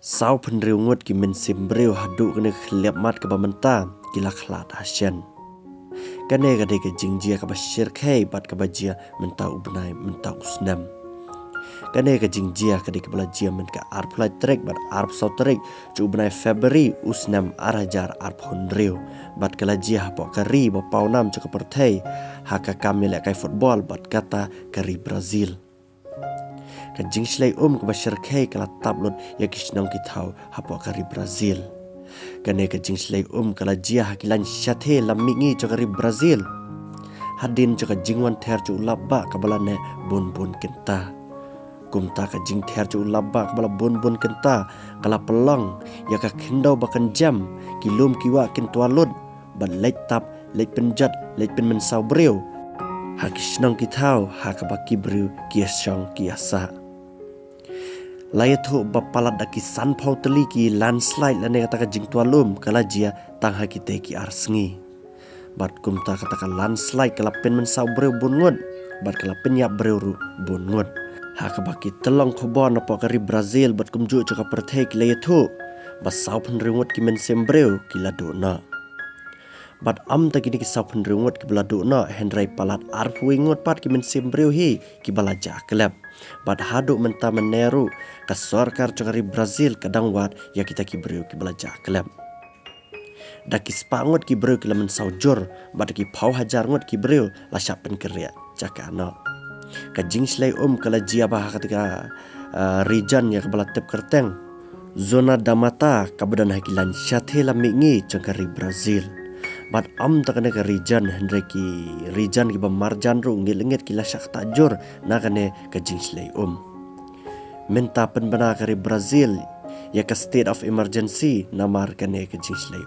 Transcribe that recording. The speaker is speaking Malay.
Sau penriu ngut ki men simbreu hadu kene khliap mat ke bamenta kila khlat hasyan. Kane kade ke jingjia ke bashir khai bat ke bajia menta ubnai menta usnam. Kane ke jingjia kade ke belajia men ke arp lai trek bat arp sau trek cu ubnai Februari usnam arajar arp honriu bat ke lajia hapo kari ba paunam cu ke perthai haka kamil kai football bat kata kari Brazil. Kajing slay ke bashir khai kala tablot ya kishnong kitau hapo kari Brazil. Kane kajing slay kala jia hakilan syathe lamingi cho kari Brazil. Hadin cho kajing wan ther cho labba kabalane bun kenta. Kumta kajing ther cho labba kabala bun kenta kala pelang ya ka khindau bakan jam kilum kiwa kin tualud ban leit tap leit penjat leit pen mensau breu. Hakishnong kitau hakabaki breu kiasyong kiasa. Layathu bapalat daki san phau teli ki landslide lane kata ka jingtua lum kala jia tang hakite ki arsngi bat kumta kata ka landslide kala pen men sau breu bungut bat kala pen yap breu ru bungut ha ka baki telong khobon apa kari Brazil bat kumju ka perthai ki layathu bas sau pen ringut ki men sembreu ki ladona bat am ta kini ki sau pen ringut ki bladona hendrai palat arfu ingut pat ki men sembreu hi ki balaja kelab bat haduk menta meneru ka sarkar cakari Brazil kadang wat ya kita ki breu ki belajar kelab daki spangut ki breu ki lamen saujur bat ki phau hajar ngut ki breu la syap pen keria cakana ka jing slay kala jia bah ketika region ya kebala tep kerteng zona damata kabadan hakilan syathe la mingi cakari Brazil bat am takane ka region hendreki region ki bamarjan ru ngilengit ki la syak tajur na kane ka jing slay menta penbana kari Brazil ya ka state of emergency namar kane ka jing slay